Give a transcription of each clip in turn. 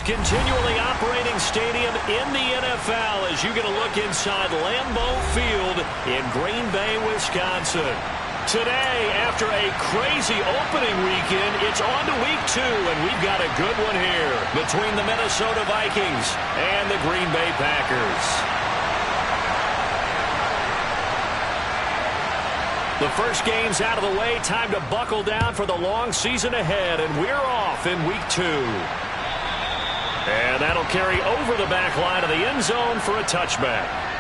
continually operating stadium in the NFL as you get a look inside Lambeau Field in Green Bay, Wisconsin. Today, after a crazy opening weekend, it's on to week 2, and we've got a good one here between the Minnesota Vikings and the Green Bay Packers. The first game's out of the way. Time to buckle down for the long season ahead, and we're off in week 2. And that'll carry over the back line of the end zone for a touchback.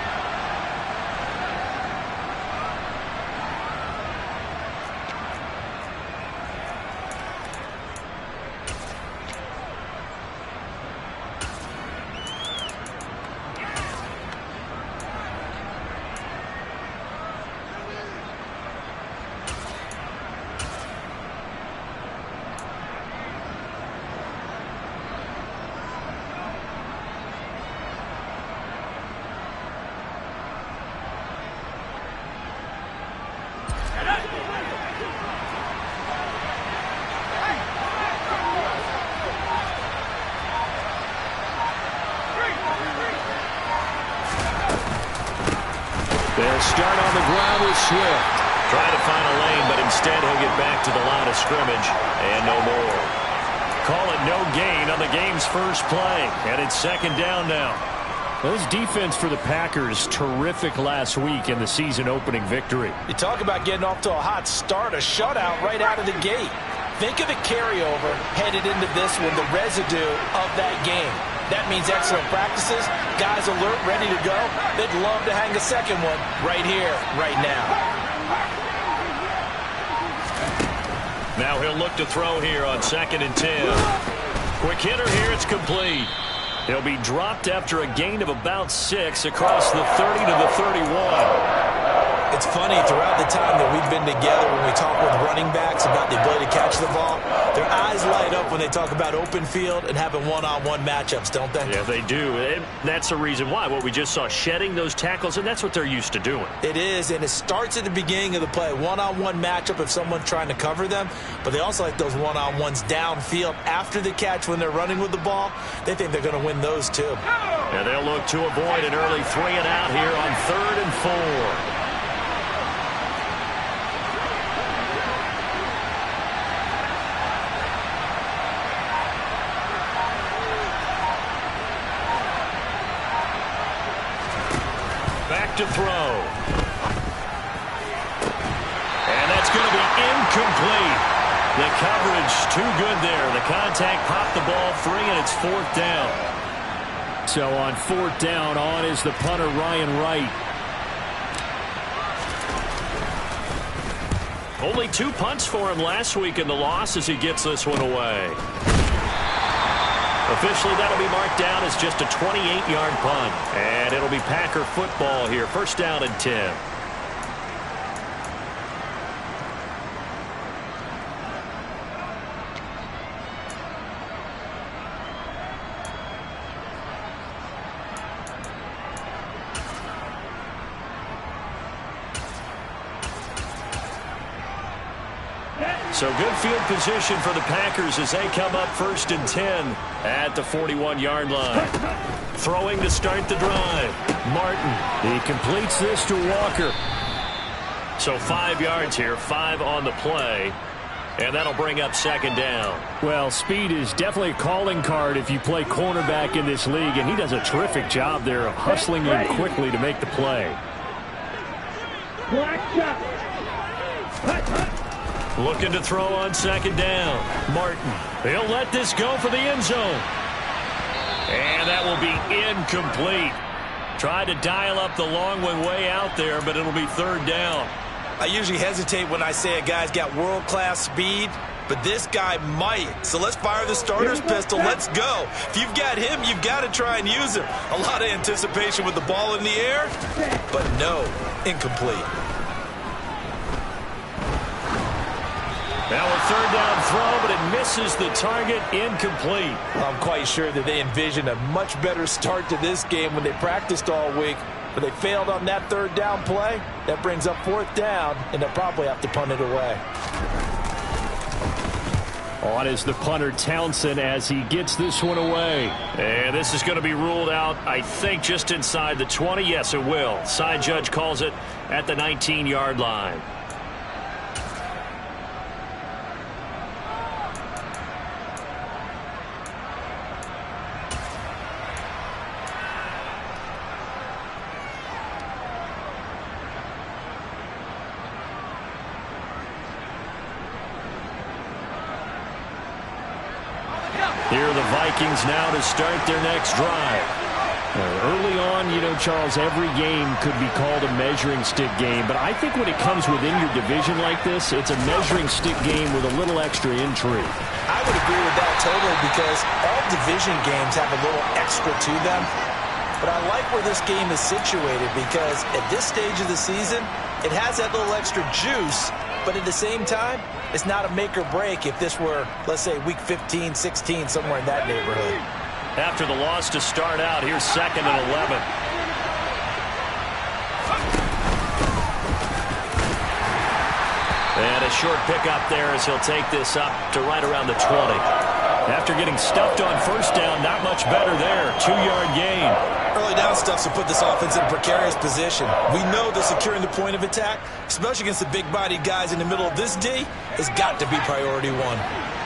They'll start on the ground with Swift. Trying to find a lane, but instead he'll get back to the line of scrimmage and no more. Call it no gain on the game's first play, and it's second down now. This defense for the Packers, terrific last week in the season-opening victory. You talk about getting off to a hot start, a shutout right out of the gate. Think of the carryover headed into this one, the residue of that game. That means excellent practices, guys alert, ready to go. They'd love to hang a second one right here, right now. Now he'll look to throw here on 2nd and 10. Quick hitter here, it's complete. He'll be dropped after a gain of about 6 across the 30 to the 31. It's funny, throughout the time that we've been together, when we talk with running backs about the ability to catch the ball, their eyes light up when they talk about open field and having one-on-one matchups, don't they? Yeah, they do. And that's the reason why. What we just saw, shedding those tackles, and that's what they're used to doing. It is, and it starts at the beginning of the play. One-on-one matchup if someone's trying to cover them, but they also like those one-on-ones downfield after the catch when they're running with the ball. They think they're going to win those, too. And they'll look to avoid an early 3-and-out here on 3rd and 4. Back to throw. And that's going to be incomplete. The coverage too good there. The contact popped the ball free, and it's 4th down. So on 4th down, on is the punter, Ryan Wright. Only 2 punts for him last week in the loss as he gets this one away. Officially, that'll be marked down as just a 28-yard punt. And it'll be Packer football here. 1st down and 10. So good field position for the Packers as they come up 1st and 10 at the 41-yard line. Throwing to start the drive. Martin. He completes this to Walker. So 5 yards here, 5 on the play. And that'll bring up 2nd down. Well, speed is definitely a calling card if you play cornerback in this league, and he does a terrific job there of hustling in quickly to make the play. Looking to throw on 2nd down. Martin. He'll let this go for the end zone. And that will be incomplete. Tried to dial up the long one way out there, but it'll be 3rd down. I usually hesitate when I say a guy's got world-class speed, but this guy might. So let's fire the starter's pistol. Let's go. If you've got him, you've got to try and use him. A lot of anticipation with the ball in the air, but no, incomplete. Now a 3rd down throw, but it misses the target, incomplete. I'm quite sure that they envisioned a much better start to this game when they practiced all week, but they failed on that 3rd down play. That brings up 4th down, and they'll probably have to punt it away. On is the punter, Townsend, as he gets this one away. And this is going to be ruled out, I think, just inside the 20. Yes, it will. Side judge calls it at the 19-yard line. Here are the Vikings now to start their next drive. Early on, you know, Charles, every game could be called a measuring stick game. But I think when it comes within your division like this, it's a measuring stick game with a little extra intrigue. I would agree with that totally because all division games have a little extra to them. But I like where this game is situated because at this stage of the season, it has that little extra juice. But at the same time, it's not a make or break if this were, let's say, week 15, 16, somewhere in that neighborhood. After the loss to start out, here's 2nd and 11. And a short pickup there as he'll take this up to right around the 20. After getting stuffed on first down, not much better there. 2-yard gain. Early down stuff to put this offense in a precarious position. We know that securing the point of attack, especially against the big-bodied guys in the middle of this D, has got to be priority one.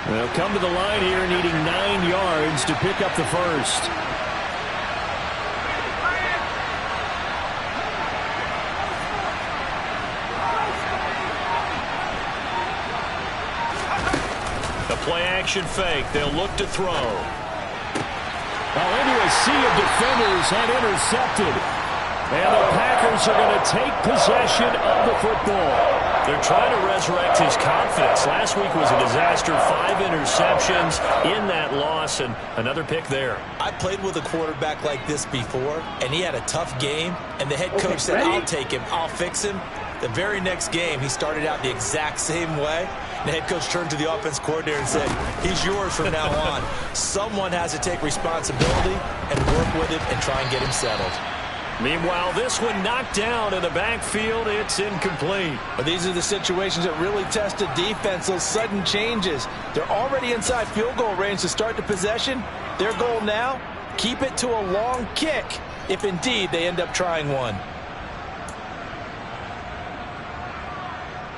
They'll come to the line here needing 9 yards to pick up the first. The play-action fake. They'll look to throw. Into a sea of defenders and intercepted. And the Packers are going to take possession of the football. They're trying to resurrect his confidence. Last week was a disaster. 5 interceptions in that loss, and another pick there. I played with a quarterback like this before, and he had a tough game, and the head coach said, I'll take him, I'll fix him. The very next game, he started out the exact same way. The head coach turned to the offense coordinator and said, he's yours from now on. Someone has to take responsibility and work with him and try and get him settled. Meanwhile, this one knocked down in the backfield. It's incomplete. But these are the situations that really test the defense, those sudden changes. They're already inside field goal range to start the possession. Their goal now, keep it to a long kick if indeed they end up trying one.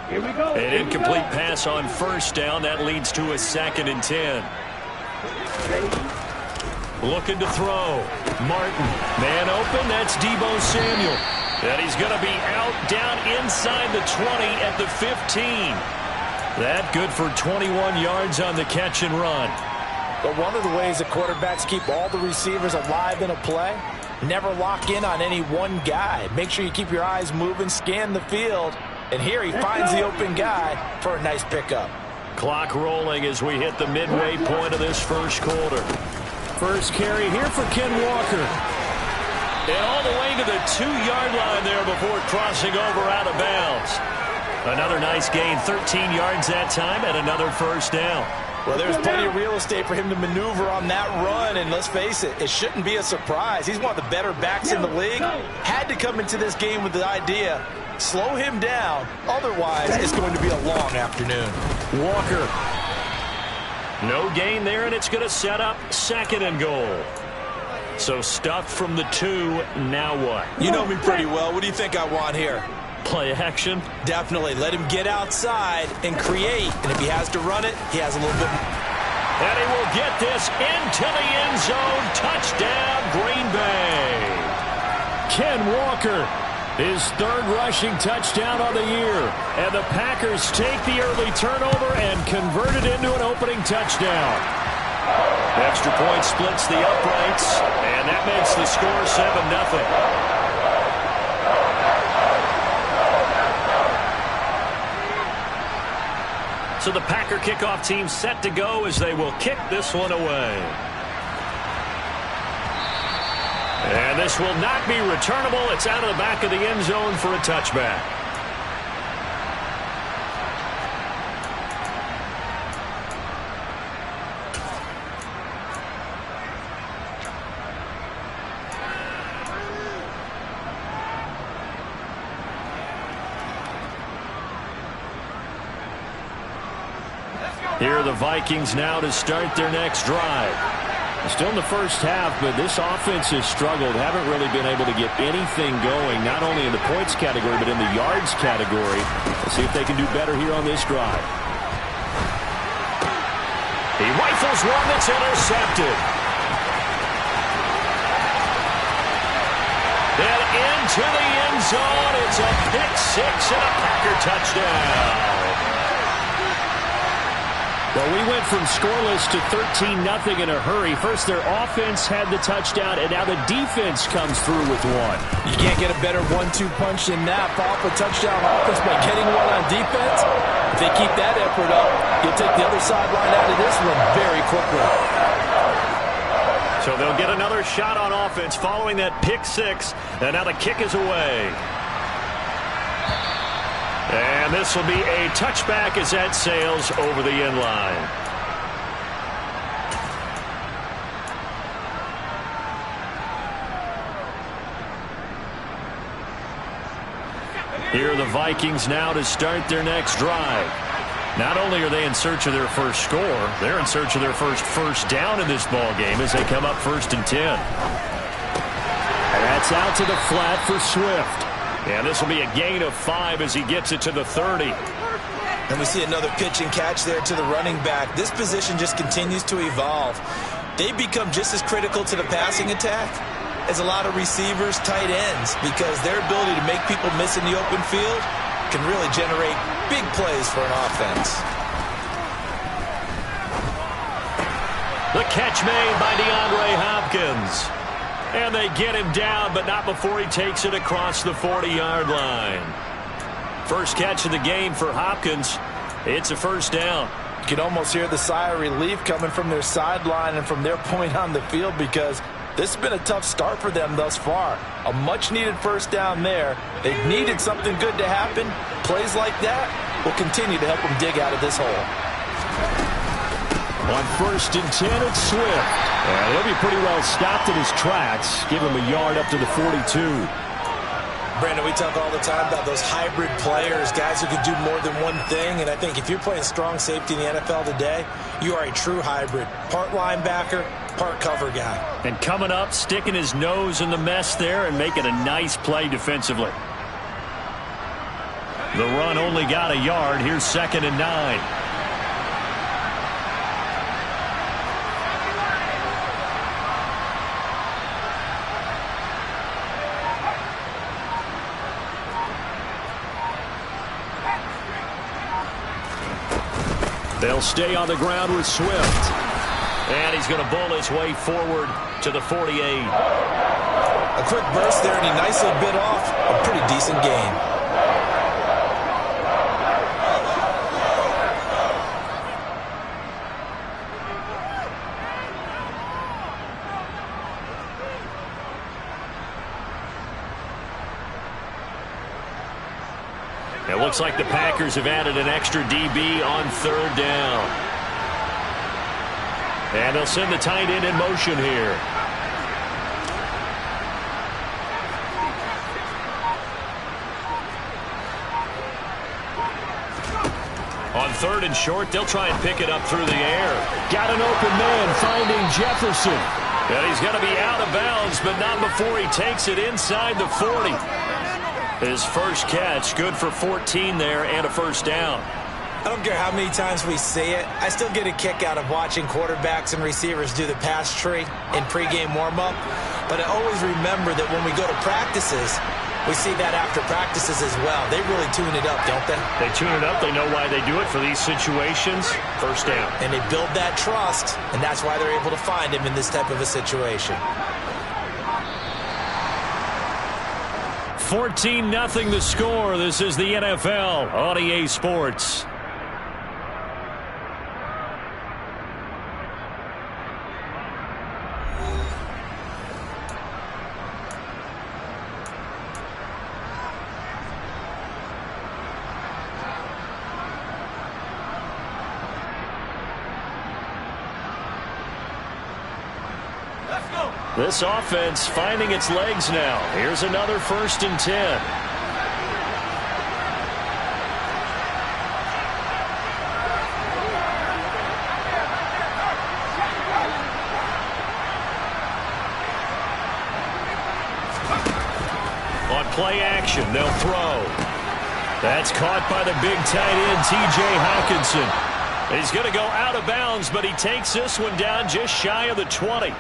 Here we go. An incomplete pass on first down. That leads to a 2nd and 10. Looking to throw. Martin. Man open. That's Deebo Samuel. And he's going to be out down inside the 20 at the 15. That good for 21 yards on the catch and run. But one of the ways that quarterbacks keep all the receivers alive in a play, never lock in on any one guy. Make sure you keep your eyes moving, scan the field. And here he finds the open guy for a nice pickup. Clock rolling as we hit the midway point of this first quarter. First carry here for Ken Walker. And all the way to the 2-yard line there before crossing over out of bounds. Another nice gain, 13 yards that time, and another first down. Well, there's plenty of real estate for him to maneuver on that run, and let's face it, it shouldn't be a surprise. He's one of the better backs in the league. Had to come into this game with the idea, slow him down, otherwise it's going to be a long afternoon. Walker. No gain there, and it's going to set up 2nd and goal. So stuffed from the 2, now what? You know me pretty well. What do you think I want here? Play action? Definitely. Let him get outside and create. And if he has to run it, he has a little bit. And he will get this into the end zone. Touchdown, Green Bay. Ken Walker, his 3rd rushing touchdown on the year. And the Packers take the early turnover and convert it into an opening touchdown. Extra point splits the uprights, and that makes the score 7-0. So the Packer kickoff team set to go as they will kick this one away. And this will not be returnable. It's out of the back of the end zone for a touchback. Here are the Vikings now to start their next drive. Still in the first half, but this offense has struggled. Haven't really been able to get anything going, not only in the points category, but in the yards category. Let's see if they can do better here on this drive. He rifles one that's intercepted. And into the end zone. It's a pick six and a Packer touchdown. Well, we went from scoreless to 13-0 in a hurry. First, their offense had the touchdown, and now the defense comes through with one. You can't get a better 1-2 punch than that. Follow up a touchdown offense by getting one on defense. If they keep that effort up, you'll take the other sideline out of this one very quickly. So they'll get another shot on offense following that pick six, and now the kick is away. And this will be a touchback as that sails over the end line. Here are the Vikings now to start their next drive. Not only are they in search of their first score, they're in search of their first down in this ball game as they come up 1st and 10. And that's out to the flat for Swift. And this will be a gain of 5 as he gets it to the 30. And we see another pitch and catch there to the running back. This position just continues to evolve. They become just as critical to the passing attack as a lot of receivers, tight ends, because their ability to make people miss in the open field can really generate big plays for an offense. The catch made by DeAndre Hopkins. And they get him down, but not before he takes it across the 40-yard line. First catch of the game for Hopkins. It's a first down. You can almost hear the sigh of relief coming from their sideline and from their point on the field, because this has been a tough start for them thus far. A much-needed first down there. They've needed something good to happen. Plays like that will continue to help them dig out of this hole. On 1st and 10, it's Swift. And he'll be pretty well stopped in his tracks. Give him a yard up to the 42. Brandon, we talk all the time about those hybrid players, guys who can do more than one thing. And I think if you're playing strong safety in the NFL today, you are a true hybrid. Part linebacker, part cover guy. And coming up, sticking his nose in the mess there and making a nice play defensively. The run only got a yard. Here's 2nd and 9. They'll stay on the ground with Swift. And he's going to bowl his way forward to the 48. A quick burst there, and he nicely bit off a pretty decent gain. It looks like the Packers have added an extra DB on 3rd down. And they'll send the tight end in motion here. On 3rd and short, they'll try and pick it up through the air. Got an open man finding Jefferson. And he's going to be out of bounds, but not before he takes it inside the 40. His first catch, good for 14 there and a first down. I don't care how many times we say it, I still get a kick out of watching quarterbacks and receivers do the pass tree in pregame warm-up. But I always remember that when we go to practices, we see that after practices as well. They really tune it up, don't they? They tune it up. They know why they do it for these situations. First down. And they build that trust, and that's why they're able to find him in this type of a situation. 14-0 the score. This is the NFL on EA Sports. This offense finding its legs now. Here's another 1st and 10. play action. They'll throw. That's caught by the big tight end, T.J. Hockenson. He's going to go out of bounds, but he takes this one down just shy of the 20.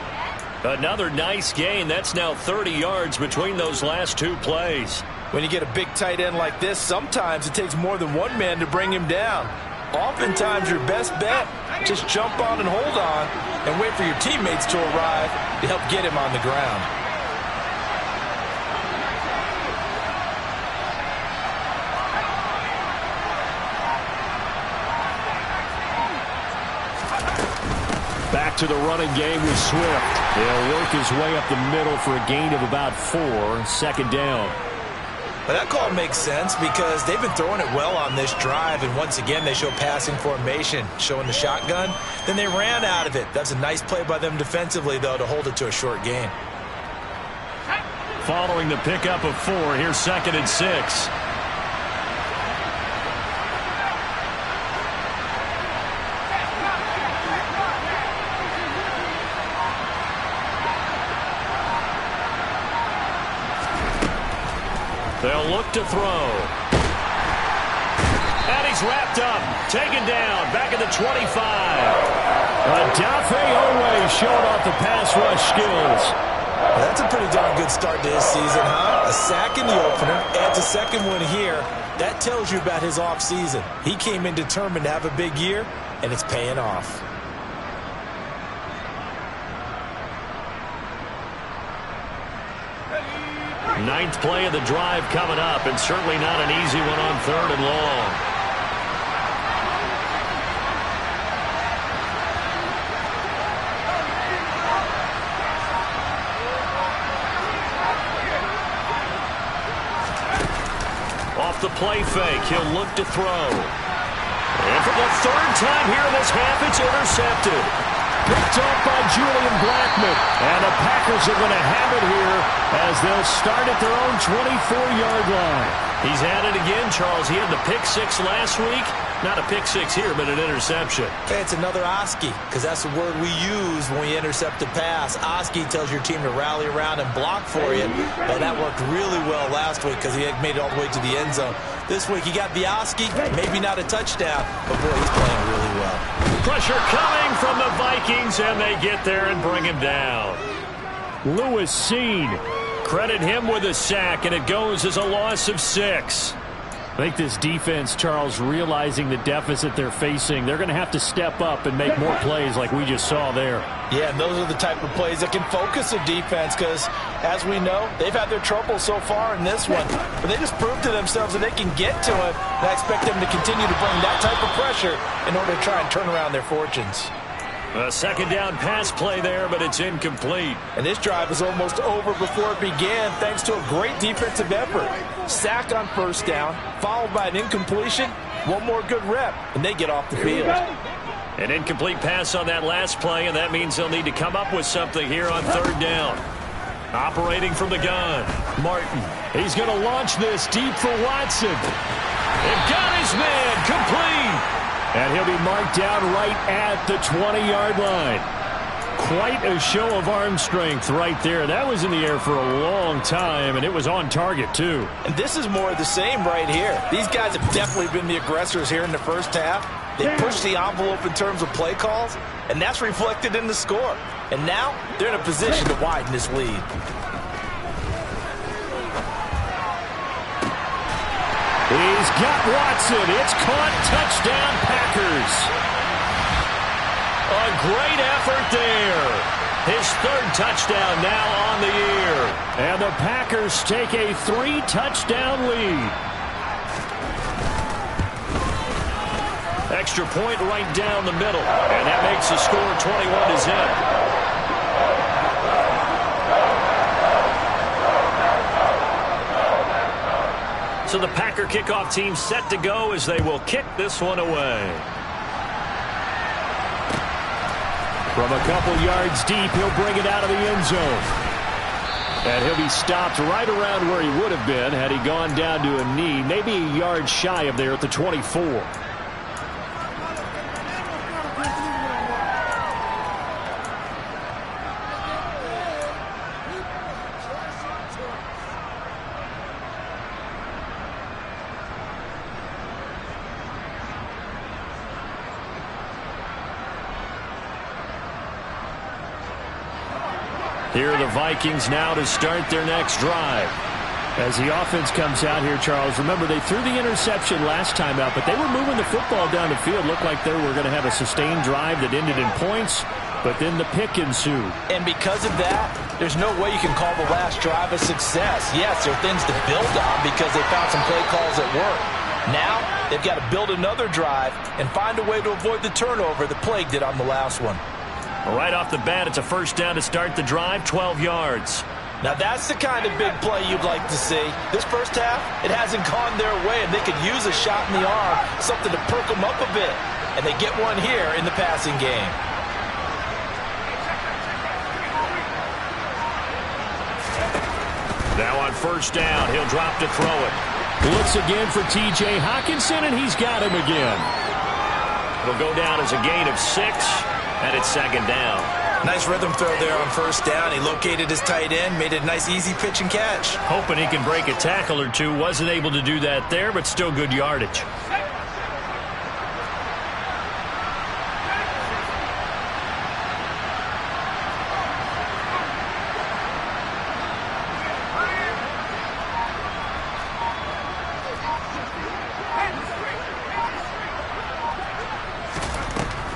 Another nice gain. That's now 30 yards between those last two plays. When you get a big tight end like this, sometimes it takes more than one man to bring him down. Oftentimes, your best bet, just jump on and hold on and wait for your teammates to arrive to help get him on the ground. Back to the running game with Swift. He'll work his way up the middle for a gain of about 4. Second down. But that call makes sense because they've been throwing it well on this drive, and once again they show passing formation, showing the shotgun. Then they ran out of it. That's a nice play by them defensively, though, to hold it to a short gain. Following the pickup of 4, here's 2nd and 6. They'll look to throw. And he's wrapped up. Taken down. Back at the 25. Odafe Oweh showing off the pass rush skills. Well, that's a pretty darn good start to his season, huh? A sack in the opener. Adds a second one here. That tells you about his offseason. He came in determined to have a big year, and it's paying off. Ninth play of the drive coming up, and certainly not an easy one on 3rd and long. Off the play fake, he'll look to throw. And for the 3rd time here in this half, it's intercepted. Picked up by Julian Blackmon. And the Packers are going to have it here as they'll start at their own 24-yard line. He's at it again, Charles. He had the pick 6 last week. Not a pick 6 here, but an interception. Hey, it's another Oski, because that's the word we use when we intercept a pass. Oski tells your team to rally around and block for you. But that worked really well last week because he had made it all the way to the end zone. This week he got the Oski, maybe not a touchdown, but boy, he's playing really well. Pressure coming from the Vikings, and they get there and bring him down. Lewis Cine. Credit him with a sack, and it goes as a loss of 6. I think this defense, Charles, realizing the deficit they're facing, they're going to have to step up and make more plays like we just saw there. Yeah, and those are the type of plays that can focus a defense because, as we know, they've had their trouble so far in this one. But they just proved to themselves that they can get to it, and I expect them to continue to bring that type of pressure in order to try and turn around their fortunes. A 2nd down pass play there, but it's incomplete. And this drive was almost over before it began thanks to a great defensive effort. Sack on 1st down, followed by an incompletion, one more good rep, and they get off the field. An incomplete pass on that last play, and that means they'll need to come up with something here on 3rd down. Operating from the gun, Martin. He's going to launch this deep for Watson. They've got his man, complete. And he'll be marked down right at the 20-yard line. Quite a show of arm strength right there. That was in the air for a long time, and it was on target, too. And this is more of the same right here. These guys have definitely been the aggressors here in the first half. They pushed the envelope in terms of play calls, and that's reflected in the score. And now they're in a position to widen this lead. He's got Watson. It's caught. Touchdown, Packers. A great effort there. His 3rd touchdown now on the year. And the Packers take a 3-touchdown lead. Extra point right down the middle. And that makes the score 21-0. So the Packer kickoff team set to go as they will kick this one away. From a couple yards deep, he'll bring it out of the end zone. And he'll be stopped right around where he would have been had he gone down to a knee, maybe a yard shy of there at the 24. Here are the Vikings now to start their next drive. As the offense comes out here, Charles, remember they threw the interception last time out, but they were moving the football down the field. Looked like they were going to have a sustained drive that ended in points, but then the pick ensued. And because of that, there's no way you can call the last drive a success. Yes, there are things to build on because they found some play calls that work. Now, they've got to build another drive and find a way to avoid the turnover that plagued it on the last one. Right off the bat, it's a first down to start the drive, 12 yards. Now, that's the kind of big play you'd like to see. This first half, it hasn't gone their way, and they could use a shot in the arm, something to perk them up a bit. And they get one here in the passing game. Now on first down, he'll drop to throw it. Looks again for T.J. Hockenson, and he's got him again. It'll go down as a gain of 6, and it's second down. Nice rhythm throw there on first down. He located his tight end, made a nice easy pitch and catch. Hoping he can break a tackle or two. Wasn't able to do that there, but still good yardage.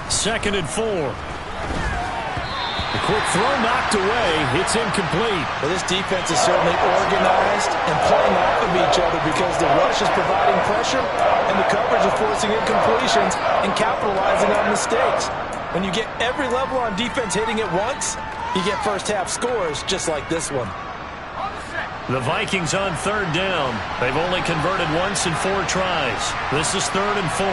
Second and 4. The quick throw knocked away. It's incomplete. Well, this defense is certainly organized and playing off of each other because the rush is providing pressure and the coverage is forcing incompletions and capitalizing on mistakes. When you get every level on defense hitting at once, you get first half scores just like this one. The Vikings on third down. They've only converted once in 4 tries. This is 3rd and 4.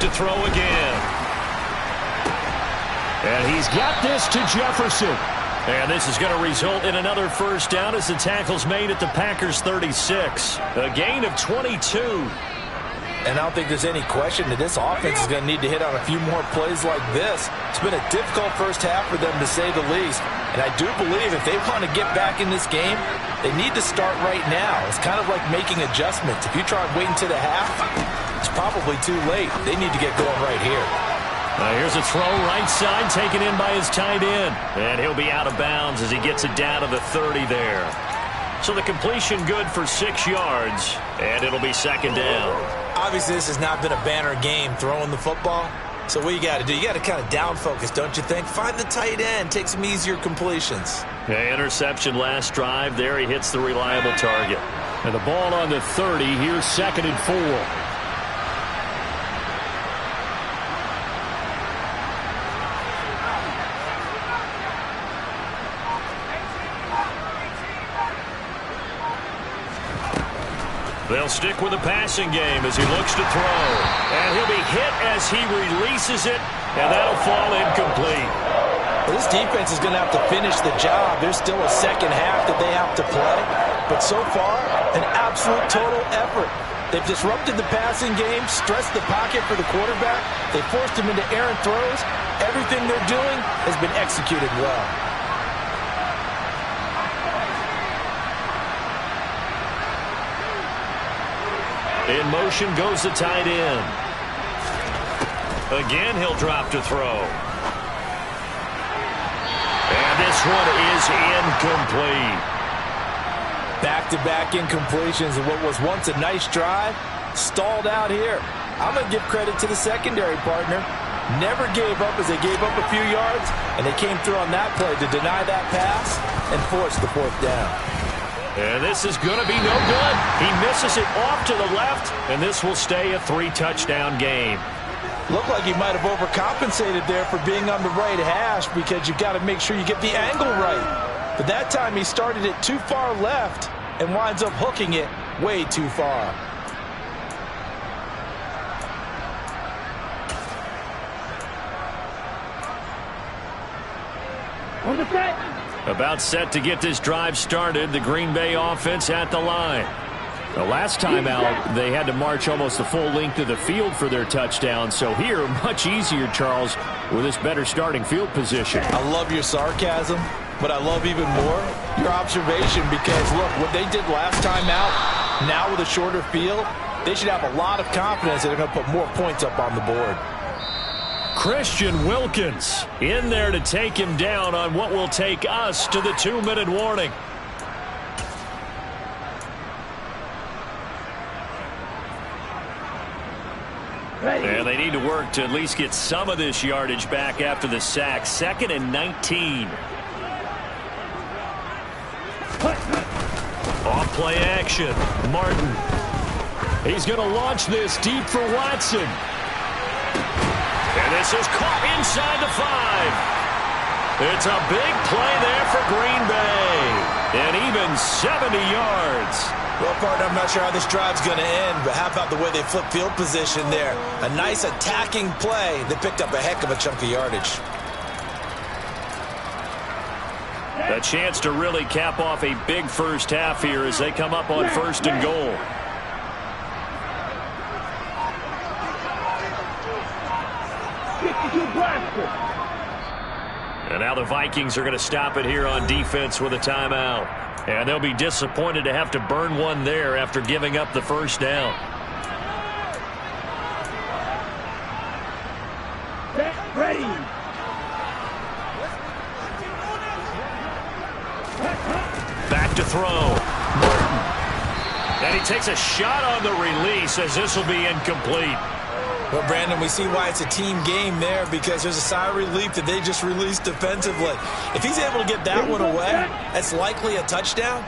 To throw again. And he's got this to Jefferson. And this is going to result in another first down as the tackle's made at the Packers 36. A gain of 22. And I don't think there's any question that this offense is going to need to hit on a few more plays like this. It's been a difficult first half for them, to say the least. And I do believe if they want to get back in this game, they need to start right now. It's kind of like making adjustments. If you try waiting to the half, it's probably too late. They need to get going right here. Here's a throw right side taken in by his tight end. And he'll be out of bounds as he gets it down to the 30 there. So the completion good for 6 yards, and it'll be second down. Obviously, this has not been a banner game throwing the football. So what you got to do, you got to kind of down focus, don't you think? Find the tight end, take some easier completions. Interception last drive. There he hits the reliable target. And the ball on the 30. Here's 2nd and 4. They'll stick with the passing game as he looks to throw. And he'll be hit as he releases it, and that'll fall incomplete. Well, this defense is going to have to finish the job. There's still a second half that they have to play. But so far, an absolute total effort. They've disrupted the passing game, stressed the pocket for the quarterback. They forced him into errant throws. Everything they're doing has been executed well. In motion goes the tight end. Again, he'll drop to throw. And this one is incomplete. Back-to-back incompletions of what was once a nice drive, stalled out here. I'm going to give credit to the secondary partner. Never gave up as they gave up a few yards, and they came through on that play to deny that pass and force the 4th down. And this is going to be no good. He misses it off to the left, and this will stay a 3-touchdown game. Looked like he might have overcompensated there for being on the right hash because you got to make sure you get the angle right. But that time he started it too far left and winds up hooking it way too far. On the set. About set to get this drive started. The Green Bay offense at the line. The last time out, they had to march almost the full length of the field for their touchdown. So here, much easier, Charles, with this better starting field position. I love your sarcasm, but I love even more your observation because, look, what they did last time out, Now with a shorter field, they should have a lot of confidence that they're going to put more points up on the board. Christian Wilkins in there to take him down on what will take us to the 2-minute warning. And they need to work to at least get some of this yardage back after the sack. 2nd and 19. Off play action. Martin. He's going to launch this deep for Watson. And this is caught inside the 5. It's a big play there for Green Bay. And even 70 yards. Well, partner, I'm not sure how this drive's going to end, but how about the way they flip field position there? A nice attacking play. They picked up a heck of a chunk of yardage. A chance to really cap off a big first half here as they come up on 1st and goal. And now the Vikings are going to stop it here on defense with a timeout. And they'll be disappointed to have to burn one there after giving up the first down. Ready. Back to throw. Martin. And he takes a shot on the release as this will be incomplete. Well, Brandon, we see why it's a team game there because there's a sigh of relief that they just released defensively. If he's able to get that one away, that's likely a touchdown.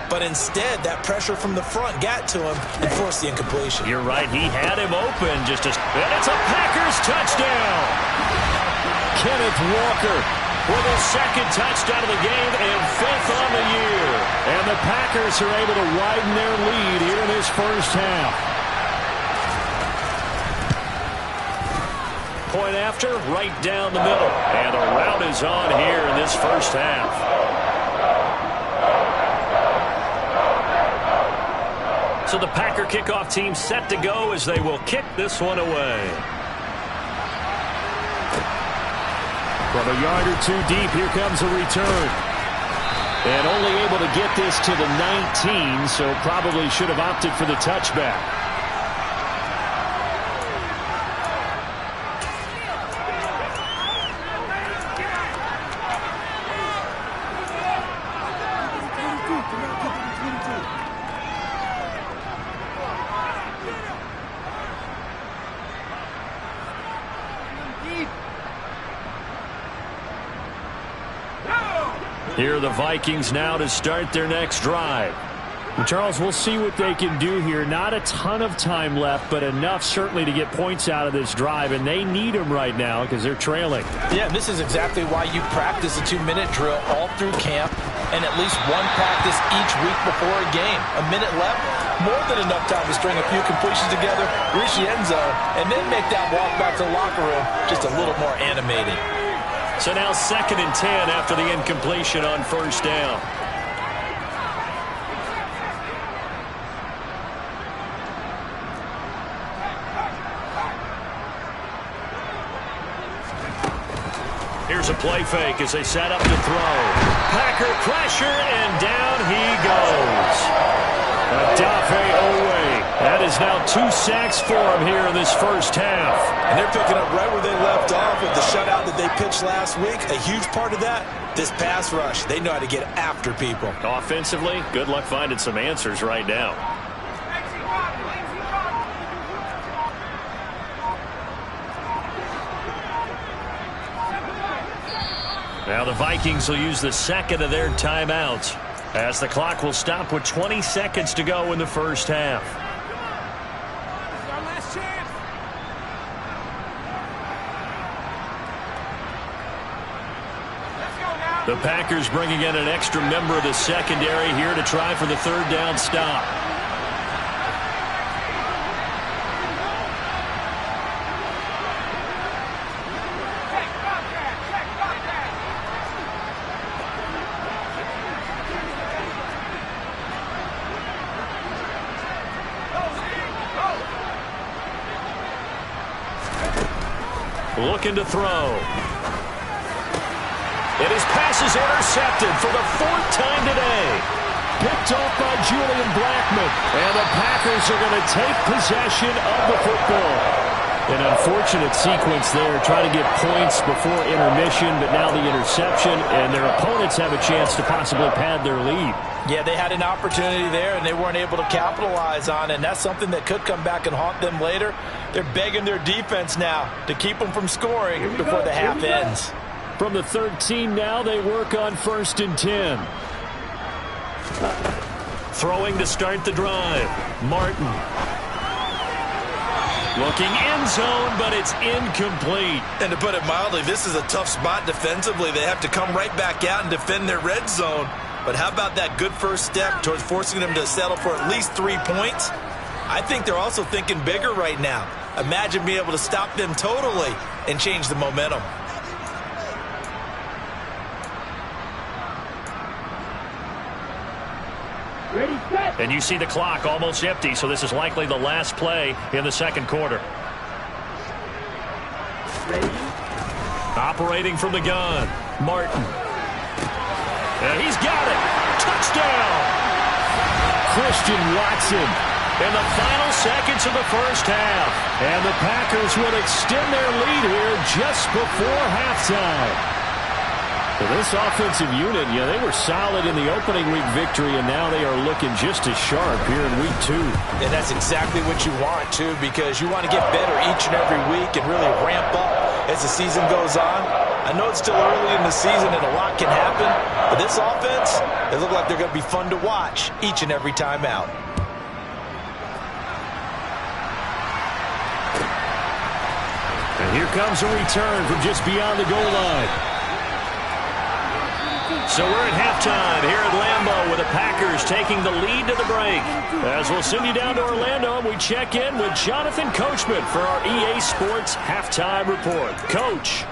But instead, that pressure from the front got to him and forced the incompletion. You're right. He had him open. And it's a Packers touchdown. Kenneth Walker with his 2nd touchdown of the game and 5th on the year. And the Packers are able to widen their lead here in this first half. Point after, right down the middle. And the route is on here in this first half. So the Packer kickoff team set to go as they will kick this one away. From a yard or 2 deep, here comes a return. And only able to get this to the 19, so probably should have opted for the touchback. Here are the Vikings now to start their next drive. Charles, we'll see what they can do here. Not a ton of time left, but enough certainly to get points out of this drive, and they need them right now because they're trailing. Yeah, this is exactly why you practice a 2-minute drill all through camp and at least one practice each week before a game. A minute left, more than enough time to string a few completions together, reach the end zone, and then make that walk back to the locker room just a little more animated. So now 2nd and 10 after the incompletion on 1st down. Here's a play fake as they set up to throw. Packer pressure, and down he goes. Odafe Oweh. That is now 2 sacks for him here in this first half. And they're picking up right where they left off with the shutout that they pitched last week. A huge part of that, this pass rush. They know how to get after people. Offensively, good luck finding some answers right now. Now the Vikings will use the 2nd of their timeouts as the clock will stop with 20 seconds to go in the first half. The Packers bringing in an extra member of the secondary here to try for the 3rd down stop. Looking to throw. And his pass is intercepted for the 4th time today. picked off by Julian Blackmon. And the Packers are going to take possession of the football. An unfortunate sequence there, trying to get points before intermission, but now the interception, and their opponents have a chance to possibly pad their lead. Yeah, they had an opportunity there, and they weren't able to capitalize on it, and that's something that could come back and haunt them later. They're begging their defense now to keep them from scoring before the half ends. From the 13 now, they work on 1st and 10. Throwing to start the drive. Martin. Looking end zone, but it's incomplete. And to put it mildly, this is a tough spot defensively. They have to come right back out and defend their red zone. But how about that good first step towards forcing them to settle for at least 3 points? I think they're also thinking bigger right now. Imagine being able to stop them totally and change the momentum. And you see the clock almost empty, so this is likely the last play in the second quarter. Operating from the gun, Martin. And he's got it. Touchdown. Christian Watson. In the final seconds of the first half. And the Packers will extend their lead here just before halftime. So this offensive unit, they were solid in the opening week victory, and now they are looking just as sharp here in week 2. And that's exactly what you want, too, because you want to get better each and every week and really ramp up as the season goes on. I know it's still early in the season and a lot can happen, but this offense, they look like they're going to be fun to watch each and every time out. And here comes a return from just beyond the goal line. So we're at halftime here at Lambeau with the Packers taking the lead to the break. As we'll send you down to Orlando, we check in with Jonathan Coachman for our EA Sports Halftime Report. Coach.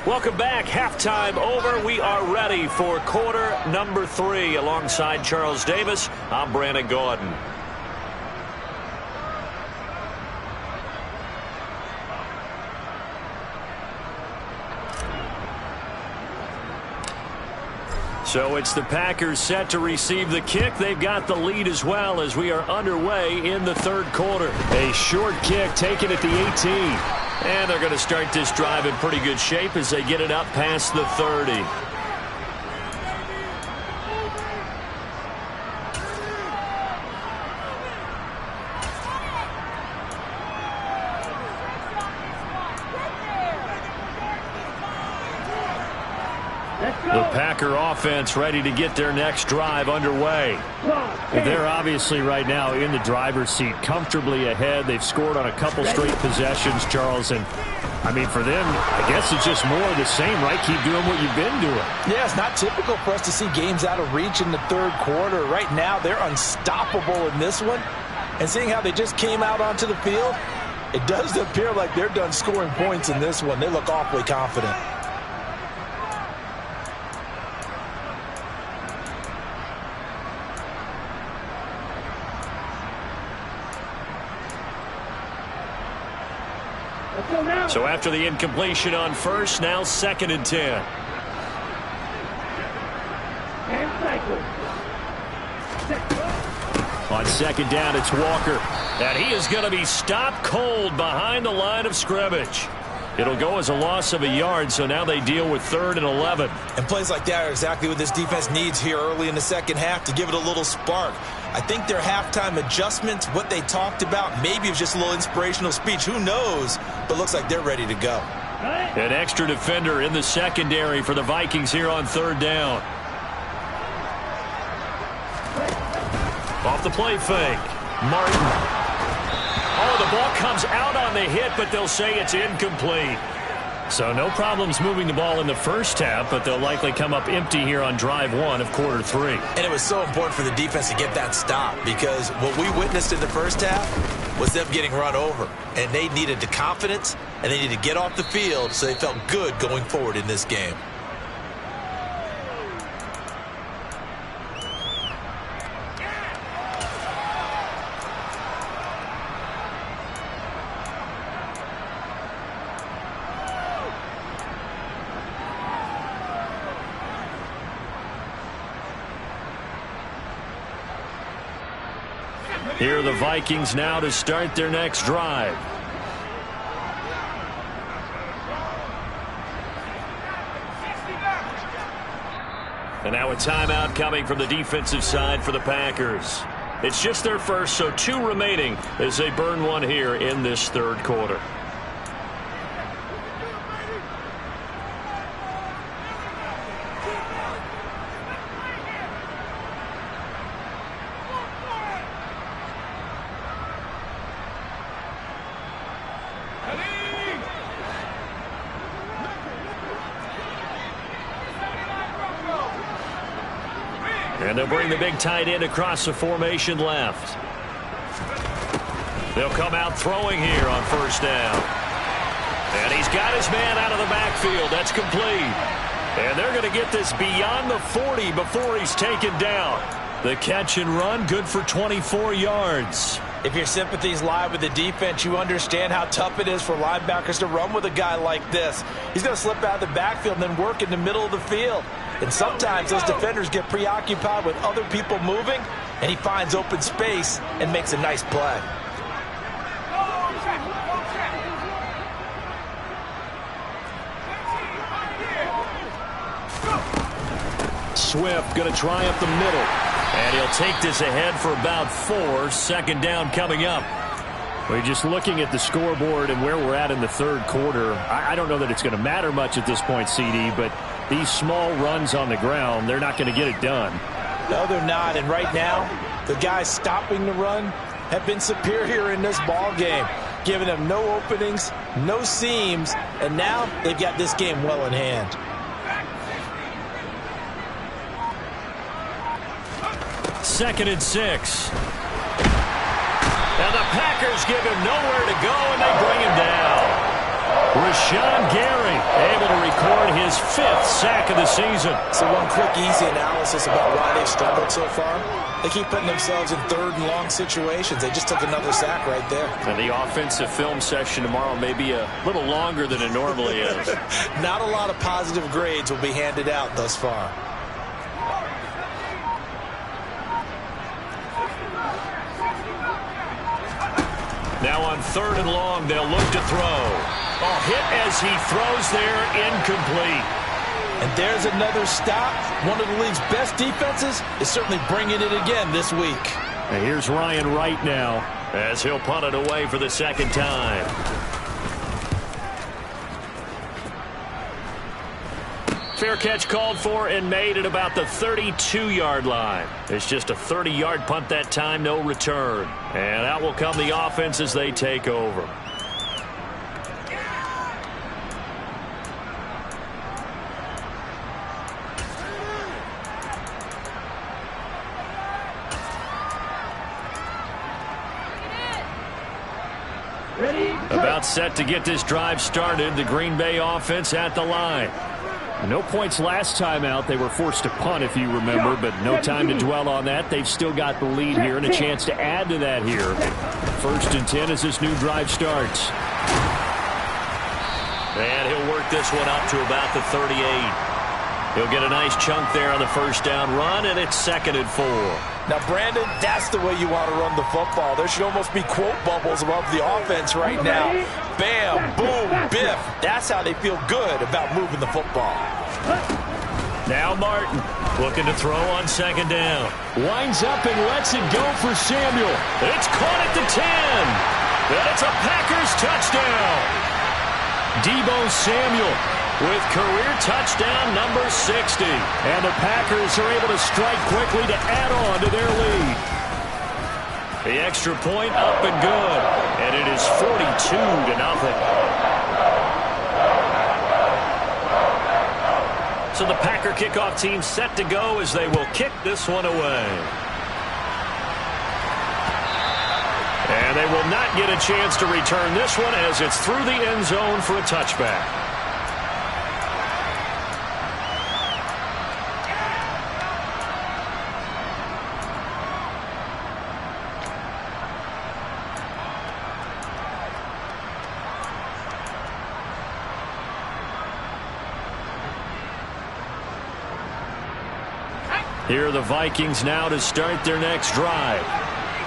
Welcome back. Halftime over. We are ready for quarter number 3. Alongside Charles Davis, I'm Brandon Gaudin. So it's the Packers set to receive the kick. They've got the lead as well as we are underway in the third quarter. A short kick taken at the 18. And they're going to start this drive in pretty good shape as they get it up past the 30. The Packer offense ready to get their next drive underway. They're obviously right now in the driver's seat, comfortably ahead. They've scored on a couple straight possessions, Charles. And, I mean, for them, I guess it's just more of the same, right? Keep doing what you've been doing. Yeah, it's not typical for us to see games out of reach in the third quarter. Right now, they're unstoppable in this one. And seeing how they just came out onto the field, it does appear like they're done scoring points in this one. They look awfully confident. So after the incompletion on first, now 2nd and 10. On 2nd down, it's Walker. And he is going to be stopped cold behind the line of scrimmage. It'll go as a loss of a yard, so now they deal with 3rd and 11. And plays like that are exactly what this defense needs here early in the second half to give it a little spark. I think their halftime adjustments, what they talked about, maybe it was just a little inspirational speech. Who knows? But looks like they're ready to go. An extra defender in the secondary for the Vikings here on 3rd down. Off the play fake. Martin. Oh, the ball comes out on the hit, but they'll say it's incomplete. So no problems moving the ball in the first half, but they'll likely come up empty here on drive 1 of quarter 3. And it was so important for the defense to get that stop because what we witnessed in the first half was them getting run over. And they needed the confidence, and they needed to get off the field so they felt good going forward in this game. Here are the Vikings now to start their next drive. And now a timeout coming from the defensive side for the Packers. It's just their first, so 2 remaining as they burn one here in this third quarter. And they'll bring the big tight end across the formation left. They'll come out throwing here on first down. And he's got his man out of the backfield. That's complete. And they're going to get this beyond the 40 before he's taken down. The catch and run, good for 24 yards. If your sympathies lie with the defense, you understand how tough it is for linebackers to run with a guy like this. He's going to slip out of the backfield and then work in the middle of the field. And sometimes those defenders get preoccupied with other people moving, and he finds open space and makes a nice play. Swift going to try up the middle. And he'll take this ahead for about 4. Second down coming up. We're just looking at the scoreboard and where we're at in the third quarter. I don't know that it's going to matter much at this point, CD, but these small runs on the ground, they're not going to get it done. No, they're not. And right now, the guys stopping the run have been superior in this ball game, giving them no openings, no seams, and now they've got this game well in hand. Second and 6. And the Packers give him nowhere to go, and they bring him down. Rashawn Gary able to record his 5th sack of the season. So one quick, easy analysis about why they've struggled so far. They keep putting themselves in third and long situations. They just took another sack right there. And the offensive film session tomorrow may be a little longer than it normally is. Not a lot of positive grades will be handed out thus far. Now on third and long, they'll look to throw. Oh, hit as he throws there, incomplete. And there's another stop. One of the league's best defenses is certainly bringing it again this week. And here's Ryan Wright now as he'll punt it away for the second time. Fair catch called for and made at about the 32-yard line. It's just a 30-yard punt that time, no return. And out will come the offense as they take over. About set to get this drive started. The Green Bay offense at the line. No points last time out. They were forced to punt, if you remember, but no time to dwell on that. They've still got the lead here and a chance to add to that here. First and 10 as this new drive starts. And he'll work this one up to about the 38. He'll get a nice chunk there on the first down run, and it's second and 4. Now, Brandon, that's the way you want to run the football. There should almost be quote bubbles above the offense right now. Bam, boom, biff. That's how they feel good about moving the football. Now Martin looking to throw on second down. Winds up and lets it go for Samuel. It's caught at the 10. And it's a Packers touchdown. Deebo Samuel with career touchdown number 60. And the Packers are able to strike quickly to add on to their lead. The extra point up and good. And it is 42-0. So the Packer kickoff team set to go as they will kick this one away. And they will not get a chance to return this one as it's through the end zone for a touchback. Here are the Vikings now to start their next drive.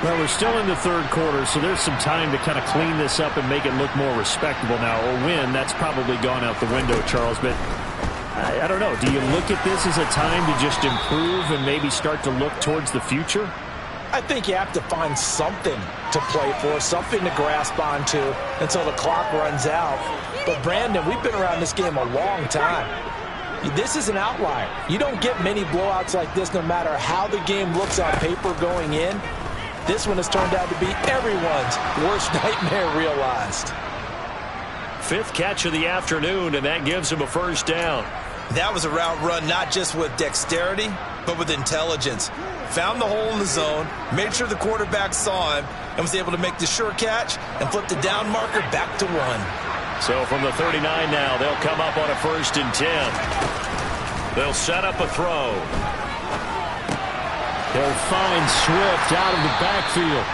Well, we're still in the third quarter, so there's some time to kind of clean this up and make it look more respectable now. A win, that's probably gone out the window, Charles, but I don't know. Do you look at this as a time to just improve and maybe start to look towards the future? I think you have to find something to play for, something to grasp onto until the clock runs out. But, Brandon, we've been around this game a long time. This is an outlier. You don't get many blowouts like this no matter how the game looks on paper going in. This one has turned out to be everyone's worst nightmare realized. Fifth catch of the afternoon, and that gives him a first down. That was a route run not just with dexterity, but with intelligence. Found the hole in the zone, made sure the quarterback saw him, and was able to make the sure catch and flip the down marker back to 1. So from the 39 now, they'll come up on a 1st and 10. They'll set up a throw. They'll find Swift out of the backfield.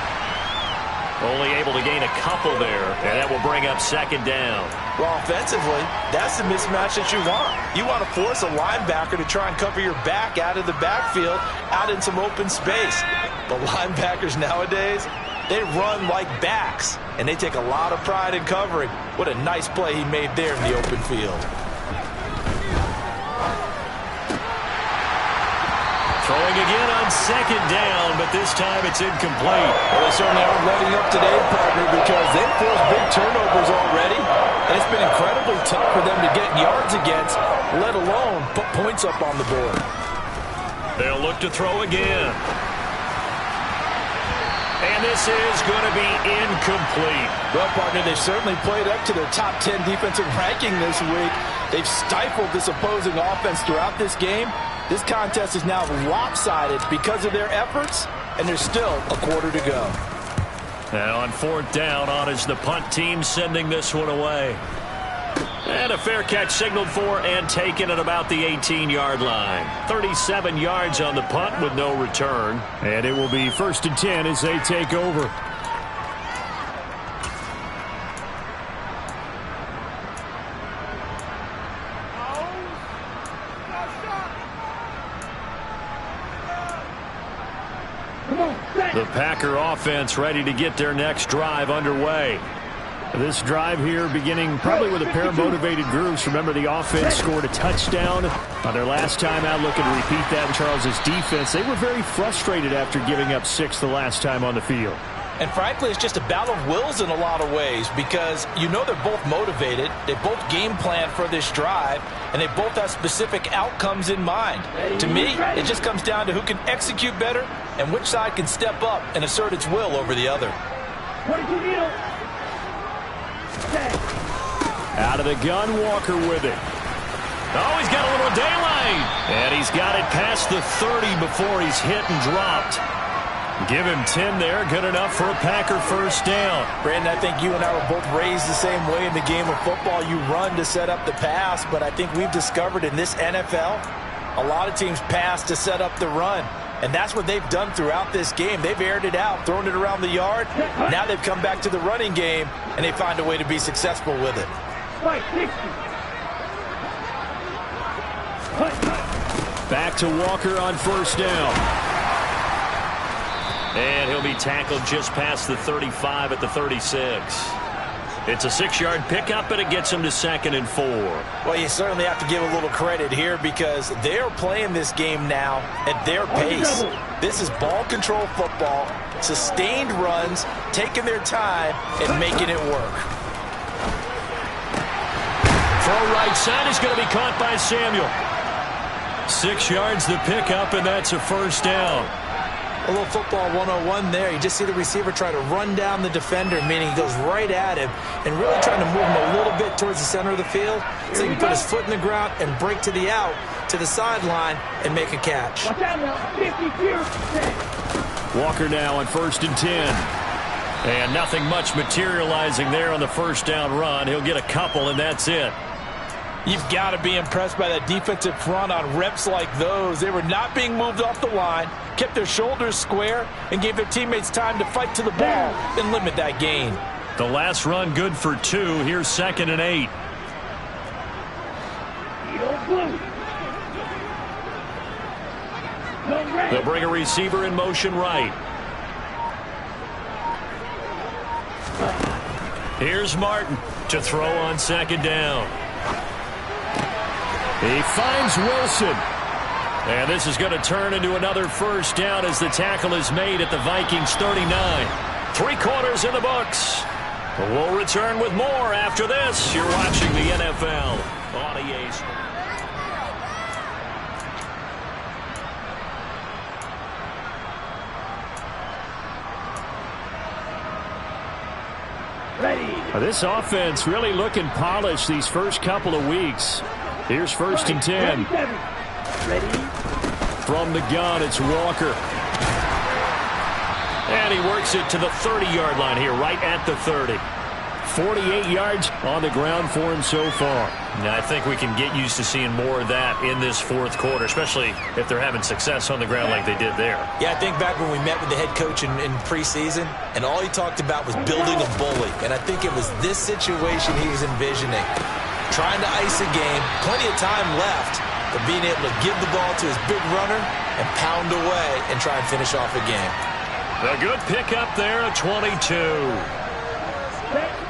Only able to gain a couple there, and that will bring up 2nd down. Well, offensively, that's the mismatch that you want. You want to force a linebacker to try and cover your back out of the backfield, out in some open space. But linebackers nowadays, they run like backs, and they take a lot of pride in covering. What a nice play he made there in the open field. Throwing again on 2nd down, but this time it's incomplete. Well, they certainly aren't letting up today, partner, because they've forced big turnovers already, and it's been incredibly tough for them to get yards against, let alone put points up on the board. They'll look to throw again. And this is going to be incomplete. Well, partner, they certainly played up to their top 10 defensive ranking this week. They've stifled this opposing offense throughout this game. This contest is now lopsided because of their efforts, and there's still a quarter to go. And on 4th down, on is the punt team sending this one away. And a fair catch signaled for and taken at about the 18-yard line. 37 yards on the punt with no return. And it will be 1st and 10 as they take over. The Packer offense ready to get their next drive underway. This drive here beginning probably with a pair of motivated groups. Remember, the offense scored a touchdown on their last time out. Looking to repeat that in Charles's defense. They were very frustrated after giving up 6 the last time on the field. And frankly, it's just a battle of wills in a lot of ways because you know they're both motivated. They both game plan for this drive, and they both have specific outcomes in mind. To me, it just comes down to who can execute better and which side can step up and assert its will over the other. Out of the gun, Walker with it. Oh, he's got a little daylight. And he's got it past the 30 before he's hit and dropped. Give him 10 there. Good enough for a Packer first down. Brandon, I think you and I were both raised the same way in the game of football. You run to set up the pass, but I think we've discovered in this NFL, a lot of teams pass to set up the run. And that's what they've done throughout this game. They've aired it out, thrown it around the yard. Now they've come back to the running game, and they find a way to be successful with it. Back to Walker on 1st down. And he'll be tackled just past the 35 at the 36. It's a 6-yard pickup, and it gets him to 2nd and 4. Well, you certainly have to give a little credit here because they're playing this game now at their pace. This is ball control football, sustained runs, taking their time, and making it work. Throw right side is going to be caught by Samuel. 6 yards the pickup, and that's a first down. A little football 101 there. You just see the receiver try to run down the defender, meaning he goes right at him and really trying to move him a little bit towards the center of the field so he can put his foot in the ground and break to the out, to the sideline, and make a catch. Walker now on 1st and 10. And nothing much materializing there on the first down run. He'll get a couple, and that's it. You've got to be impressed by that defensive front on reps like those. They were not being moved off the line, kept their shoulders square, and gave their teammates time to fight to the ball and limit that gain. The last run good for 2. Here's 2nd and 8. They'll bring a receiver in motion right. Here's Martin to throw on second down. He finds Wilson. And this is going to turn into another first down as the tackle is made at the Vikings 39. 3 quarters in the books. We'll return with more after this. You're watching the NFL on EA Sports. This offense really looking polished these first couple of weeks. Here's 1st and 10. From the gun, it's Walker. And he works it to the 30-yard line here, right at the 30. 48 yards on the ground for him so far. Now, I think we can get used to seeing more of that in this 4th quarter, especially if they're having success on the ground like they did there. Yeah, I think back when we met with the head coach in preseason, and all he talked about was building a bully. And I think it was this situation he was envisioning. Trying to ice a game, plenty of time left, but being able to give the ball to his big runner and pound away and try and finish off a game. A good pickup there at 22.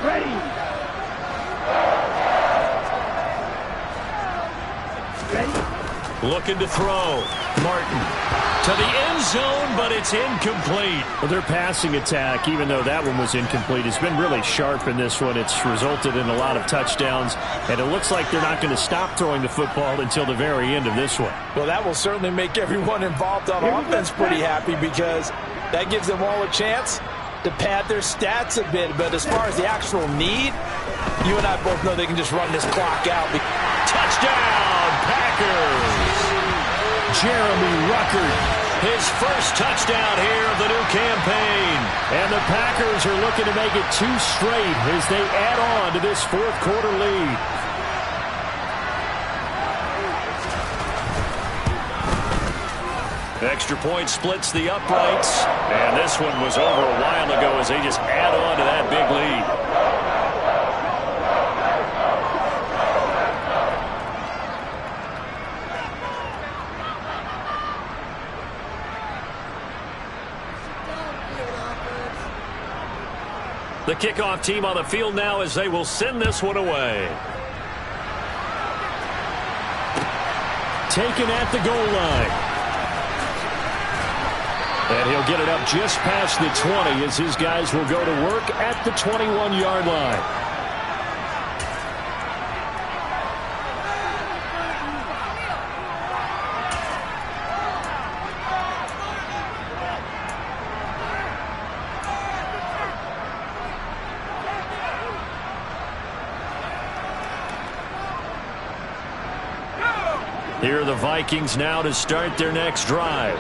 Ready. Looking to throw. Martin to the end zone, but it's incomplete. Well, their passing attack, even though that one was incomplete, has been really sharp in this one. It's resulted in a lot of touchdowns, and it looks like they're not going to stop throwing the football until the very end of this one. Well, that will certainly make everyone involved on offense pretty happy because that gives them all a chance to pad their stats a bit. But as far as the actual need, you and I both know they can just run this clock out. Touchdown, Packers! Jeremy Ruckert. His first touchdown here of the new campaign. And the Packers are looking to make it 2 straight as they add on to this 4th quarter lead. Extra point splits the uprights. And this one was over a while ago as they just add on to that big lead. The kickoff team on the field now as they will send this one away. Taken at the goal line. And he'll get it up just past the 20 as his guys will go to work at the 21-yard line. Here are the Vikings now to start their next drive.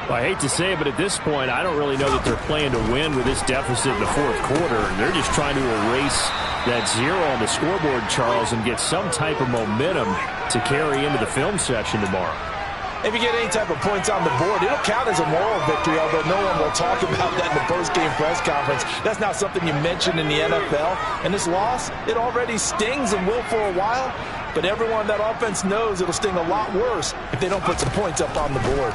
Well, I hate to say it, but at this point, I don't really know that they're playing to win with this deficit in the 4th quarter. They're just trying to erase that 0 on the scoreboard, Charles, and get some type of momentum to carry into the film session tomorrow. If you get any type of points on the board, it'll count as a moral victory, although no one will talk about that in the post-game press conference. That's not something you mention in the NFL. And this loss, it already stings and will for a while. But everyone that offense knows it'll sting a lot worse if they don't put some points up on the board.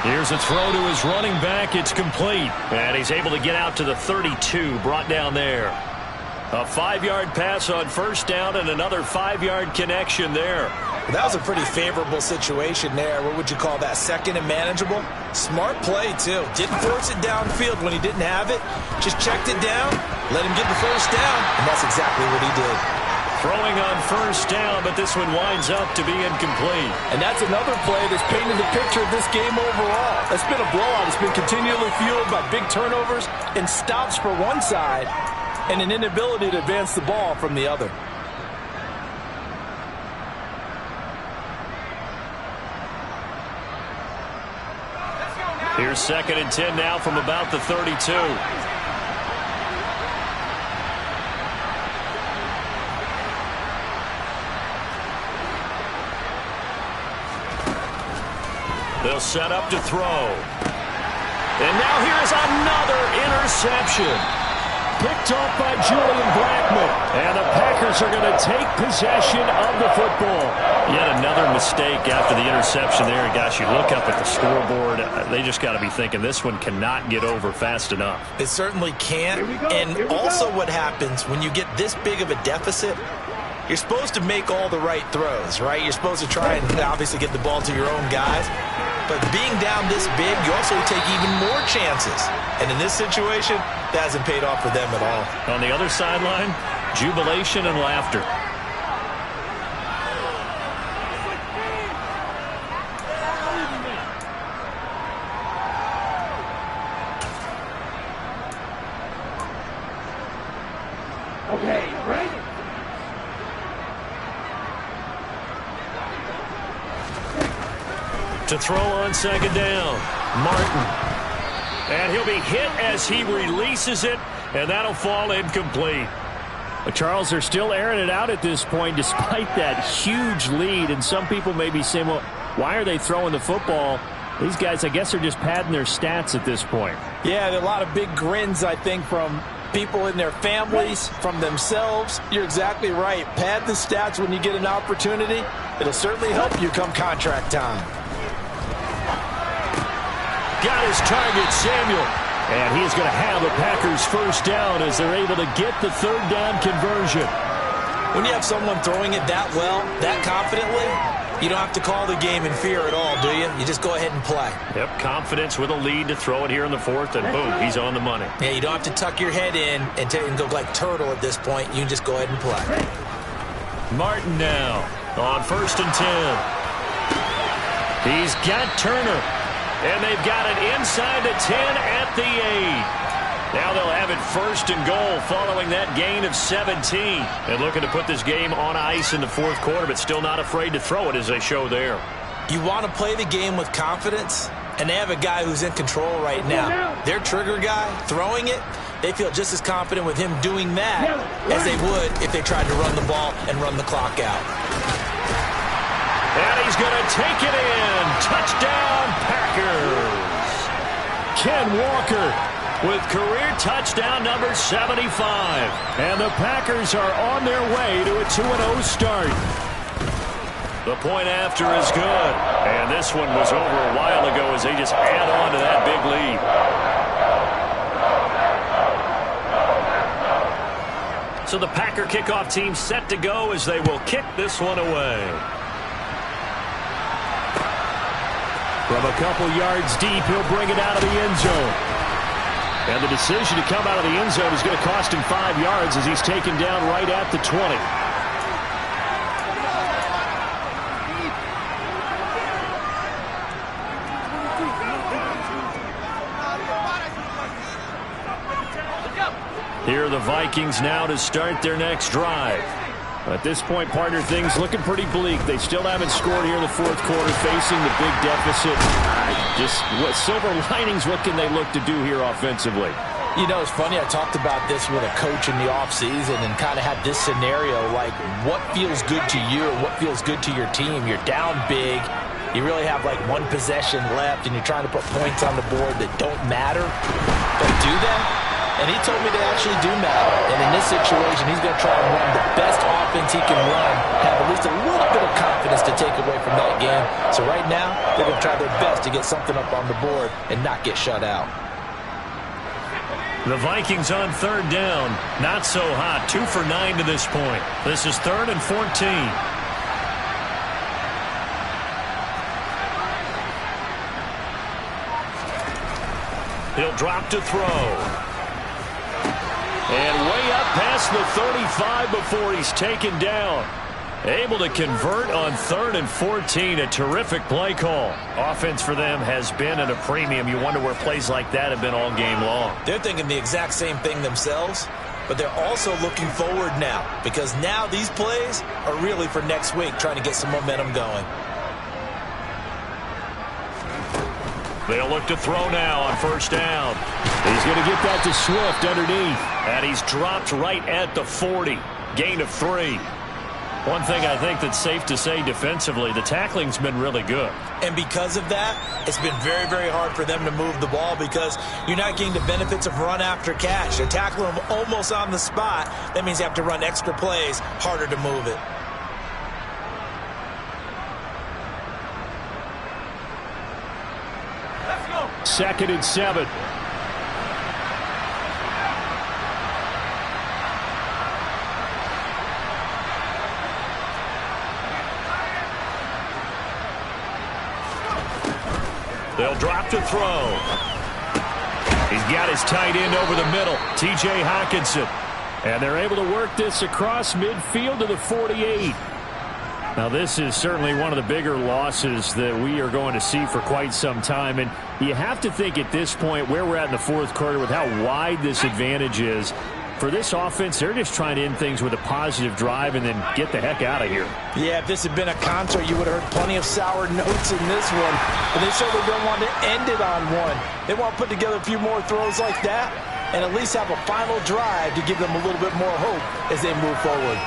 Here's a throw to his running back. It's complete. And he's able to get out to the 32, brought down there. A 5-yard pass on first down and another 5-yard connection there. That was a pretty favorable situation there. What would you call that? Second and manageable? Smart play, too. Didn't force it downfield when he didn't have it. Just checked it down, let him get the first down, and that's exactly what he did. Throwing on first down, but this one winds up to be incomplete. And that's another play that's painted the picture of this game overall. It's been a blowout. It's been continually fueled by big turnovers and stops for one side and an inability to advance the ball from the other. Here's 2nd and 10 now from about the 32. They'll set up to throw. And now here's another interception. picked off by Julian Blackmon. And the Packers are going to take possession of the football. Yet another mistake after the interception there. And gosh, you look up at the scoreboard, they just got to be thinking this one cannot get over fast enough. It certainly can't. And also what happens when you get this big of a deficit, you're supposed to make all the right throws, right? You're supposed to try and obviously get the ball to your own guys. But being down this big, you also take even more chances. And in this situation, that hasn't paid off for them at all. On the other sideline, jubilation and laughter. Okay, ready? To throw on second down, Martin. And he'll be hit as he releases it, and that'll fall incomplete. But Charles, they're still airing it out at this point despite that huge lead. And some people may be saying, well, why are they throwing the football? These guys, I guess, are just padding their stats at this point. Yeah, there are a lot of big grins, I think, from people in their families, from themselves. You're exactly right. Pad the stats when you get an opportunity. It'll certainly help you come contract time. Got his target, Samuel. And he's going to have the Packers first down as they're able to get the third down conversion. When you have someone throwing it that well, that confidently, you don't have to call the game in fear at all, do you? You just go ahead and play. Yep, confidence with a lead to throw it here in the fourth, and boom, he's on the money. Yeah, you don't have to tuck your head in and go like turtle at this point. You can just go ahead and play. Martin now on 1st and 10. He's got Turner. And they've got it inside the 10 at the 8. Now they'll have it 1st and goal following that gain of 17. And looking to put this game on ice in the fourth quarter, but still not afraid to throw it as they show there. You want to play the game with confidence, and they have a guy who's in control right now. Their trigger guy throwing it, they feel just as confident with him doing that as they would if they tried to run the ball and run the clock out. And he's going to take it in. Touchdown, Packers. Ken Walker with career touchdown number 75. And the Packers are on their way to a 2-0 start. The point after is good. And this one was over a while ago as they just add on to that big lead. So the Packer kickoff team set to go as they will kick this one away. From a couple yards deep, he'll bring it out of the end zone. And the decision to come out of the end zone is going to cost him 5 yards as he's taken down right at the 20. Here are the Vikings now to start their next drive. At this point, partner, things looking pretty bleak. They still haven't scored here in the fourth quarter, facing the big deficit. Just what silver linings, what can they look to do here offensively? You know, it's funny. I talked about this with a coach in the offseason and kind of had this scenario, like what feels good to you or what feels good to your team. You're down big. You really have like one possession left, and you're trying to put points on the board that don't matter. But do that? And he told me they actually do matter. And in this situation, he's going to try and run the best offense he can run, have at least a little bit of confidence to take away from that game. So right now, they're going to try their best to get something up on the board and not get shut out. The Vikings on third down. Not so hot. 2 for 9 to this point. This is 3rd and 14. He'll drop to throw. And way up past the 35 before he's taken down. Able to convert on 3rd and 14. A terrific play call. Offense for them has been at a premium. You wonder where plays like that have been all game long. They're thinking the exact same thing themselves, but they're also looking forward now because now these plays are really for next week, trying to get some momentum going. They'll look to throw now on 1st down. He's going to get that to Swift underneath. And he's dropped right at the 40. Gain of 3. One thing I think that's safe to say defensively, the tackling's been really good. And because of that, it's been very, very hard for them to move the ball because you're not getting the benefits of run after catch. They're tackling them almost on the spot. That means you have to run extra plays, harder to move it. Let's go. 2nd and 7. They'll drop to throw. He's got his tight end over the middle, T.J. Hockenson. And they're able to work this across midfield to the 48. Now, this is certainly one of the bigger losses that we are going to see for quite some time. And you have to think at this point where we're at in the 4th quarter with how wide this advantage is. For this offense, they're just trying to end things with a positive drive and then get the heck out of here. Yeah, if this had been a concert, you would have heard plenty of sour notes in this one. But they certainly don't want to end it on one. They want to put together a few more throws like that and at least have a final drive to give them a little bit more hope as they move forward.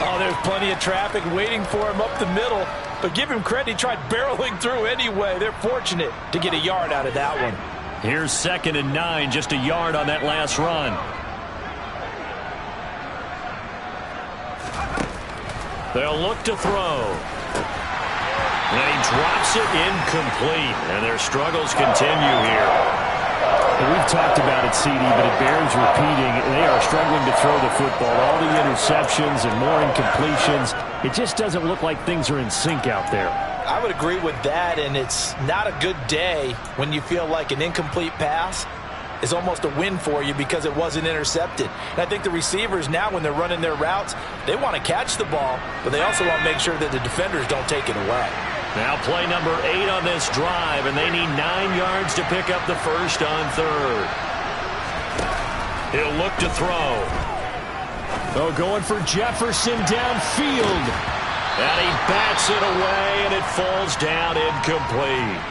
Oh, there's plenty of traffic waiting for him up the middle. But give him credit, he tried barreling through anyway. They're fortunate to get a yard out of that one. Here's 2nd and 9, just a yard on that last run. They'll look to throw. And he drops it incomplete. And their struggles continue here. And we've talked about it, CD, but it bears repeating. They are struggling to throw the football. All the interceptions and more incompletions. It just doesn't look like things are in sync out there. I would agree with that, and it's not a good day when you feel like an incomplete pass is almost a win for you because it wasn't intercepted. And I think the receivers now, when they're running their routes, they want to catch the ball, but they also want to make sure that the defenders don't take it away. Now play number 8 on this drive, and they need 9 yards to pick up the first on 3rd. He'll look to throw. Oh, going for Jefferson downfield. And he bats it away, and it falls down incomplete.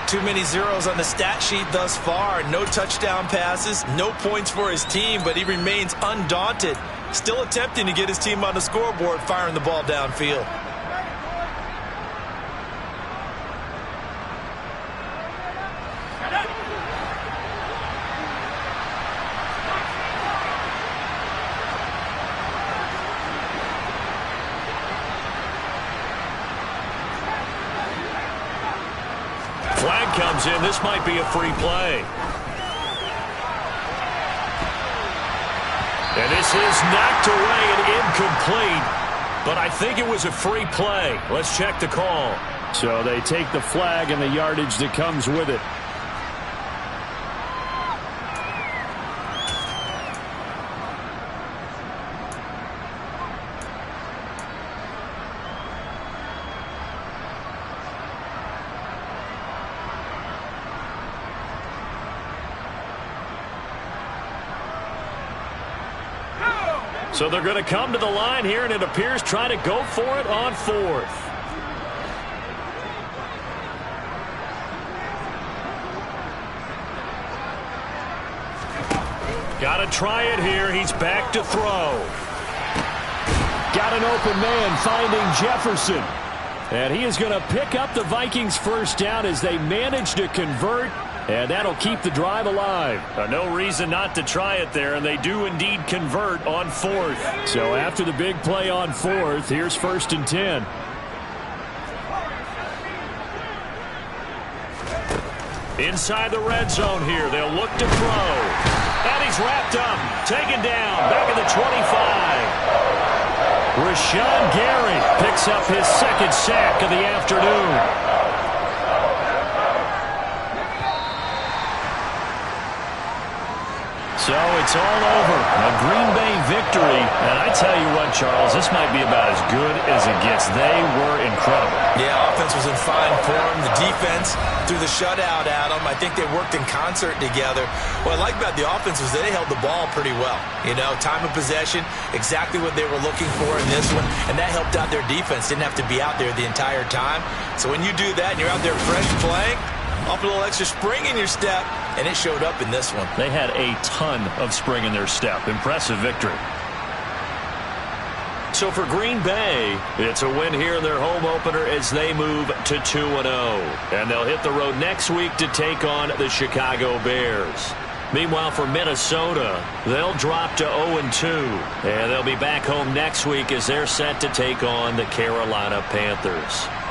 Too many zeros on the stat sheet thus far. No touchdown passes, no points for his team, but he remains undaunted. Still attempting to get his team on the scoreboard, firing the ball downfield. Flag comes in. This might be a free play. And this is knocked away and incomplete. But I think it was a free play. Let's check the call. So they take the flag and the yardage that comes with it. So they're going to come to the line here, and it appears trying to go for it on 4th. Got to try it here. He's back to throw. Got an open man finding Jefferson. And he is going to pick up the Vikings first down as they manage to convert. And that'll keep the drive alive. No reason not to try it there, and they do indeed convert on 4th. So after the big play on 4th, here's 1st and 10. Inside the red zone here, they'll look to throw. And he's wrapped up, taken down, back at the 25. Rashawn Gary picks up his 2nd sack of the afternoon. So it's all over. A Green Bay victory. And I tell you what, Charles, this might be about as good as it gets. They were incredible. Yeah, offense was in fine form. The defense threw the shutout at them. I think they worked in concert together. What I like about the offense was they held the ball pretty well. You know, time of possession, exactly what they were looking for in this one. And that helped out their defense. Didn't have to be out there the entire time. So when you do that and you're out there fresh playing, off a little extra spring in your step, and it showed up in this one. They had a ton of spring in their step. Impressive victory. So for Green Bay, it's a win here in their home opener as they move to 2-0. And they'll hit the road next week to take on the Chicago Bears. Meanwhile, for Minnesota, they'll drop to 0-2. And they'll be back home next week as they're set to take on the Carolina Panthers.